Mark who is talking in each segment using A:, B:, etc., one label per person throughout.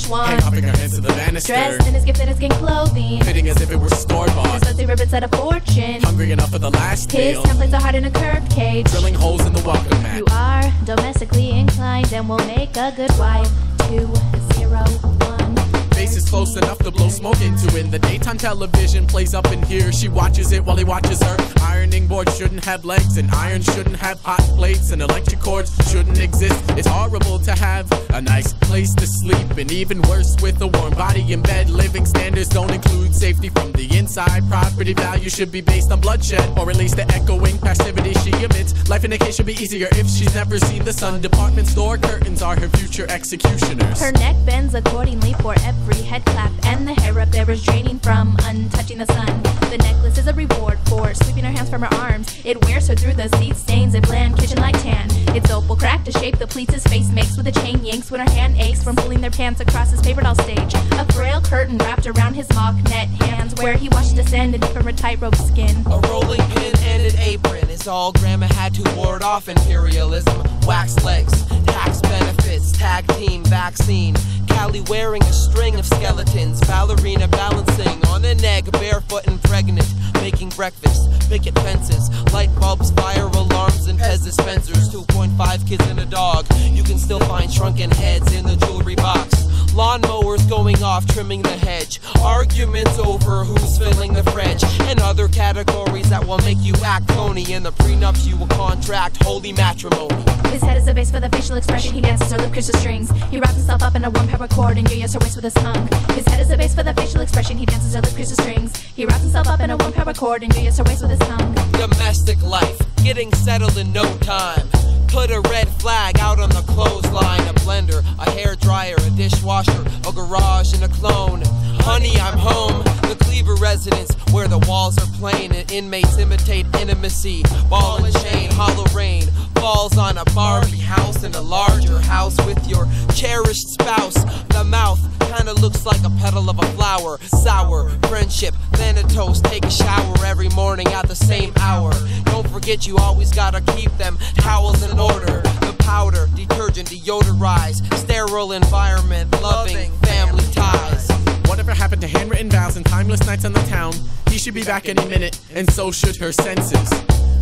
A: stylish one.
B: Handcuffing her hands to the banister.
A: Dressed in his gifted skin clothing.
B: Fitting as if it were store-bought.
A: His fuzzy ribbons at a fortune.
B: Hungry enough for the last
A: His
B: meal.
A: templates are hard in a curved cage.
B: Drilling holes in the welcome mat.
A: You are domestically inclined and will make a good wife. 201.
B: Face is close enough to blow smoke into. In the daytime television plays up in here. She watches it while he watches her. Ironing board shouldn't have legs, and iron shouldn't have hot plates, and electric cords shouldn't exist. It's horrible to have a nice place to sleep, and even worse with a warm body in bed. Living standards don't include safety from the inside. Property value should be based on bloodshed, or at least the echoing passivity she emits. Life in a case should be easier if she's never seen the sun. Department store curtains are her future executioners.
A: Her neck bends accordingly for every head clap, and the hair up there is draining from untouching the sun. The necklace is a reward for sweeping her hands from her arms. It wears her through the seat stains a bland kitchen light tan. Its opal crack to shape the pleats his face makes with a chain yanks when her hand aches from pulling their pants across his papered all stage. A frail curtain wrapped around his mock net hands where he watched descend and from her tightrope skin.
C: A rolling pin and an apron is all Grandma had to ward off imperialism. Wax legs, tax benefits, tag team vaccine. Callie wearing a string of skeletons. Ballerina balancing on an egg, barefoot and pregnant. Making breakfast, picket fences, light bulbs, fire alarms, and Pez dispensers. 2.5 kids and a dog. You can still find shrunken heads in the jewelry box. Lawnmowers going off, trimming the hedge. Arguments over who's filling the fridge. And other categories that will make you act phony. In the prenups you will contract holy matrimony.
A: His head is a base for the facial expression. He dances her lip crystal strings. He wraps himself up in a warm pepper cord and yo-yos her waist with his tongue. His head is a base for the facial expression. He dances her lip crystal strings. He wraps himself up in a warm pepper cord and yo-yos her waist with his tongue.
C: Domestic life, getting settled in no time. Put a red flag out on the clothesline. A blender, a hair dryer, a dishwasher, a garage, and a clone. Honey, I'm home. The Cleaver residence, where the walls are plain and inmates imitate intimacy. Ball and chain, hollow rain falls on a Barbie house in a larger house with your cherished spouse. The mouth kinda looks like a petal of a flower. Sour friendship, thanatos. Take a shower every morning at the same hour. Don't forget you always gotta keep them towels in order. The powder, detergent, deodorize. Sterile environment, loving family ties.
B: Whatever happened to handwritten vows and timeless nights on the town? He should be back any minute, and so should her senses.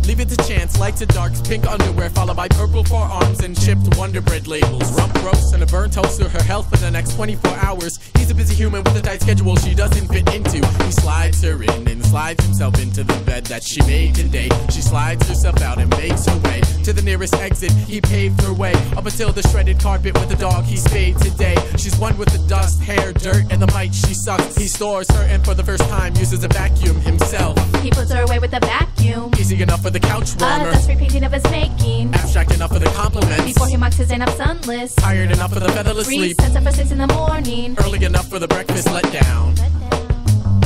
B: Leave it to chance, light to darks, pink underwear, followed by purple forearms and chipped Wonder Bread labels. Rump roast and a burnt toast to her health for the next 24 hours. He's a busy human with a tight schedule she doesn't fit into. He slides her in and slides himself into the bed that she made today. She slides herself out and makes her way to the nearest exit. He paved her way up until the shredded carpet with the dog he spayed today. She's one with the dust, hair, dirt, and the might she sucks. He stores her and for the first time uses a vacuum himself.
A: He puts her away with a vacuum.
B: Easy enough for the couch warmer.
A: A dust-free painting of his making.
B: Abstract enough for the compliments.
A: Before he mocks his end up sunless.
B: Tired enough for the featherless sleep.
A: Resets up for 6 in the morning.
B: Early enough for the breakfast letdown.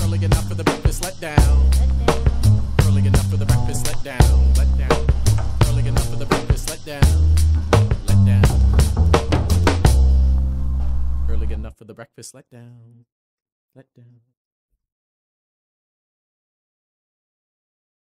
B: Early enough for the breakfast letdown. Early enough for the breakfast letdown. Early enough for the breakfast letdown. Early enough for the breakfast letdown.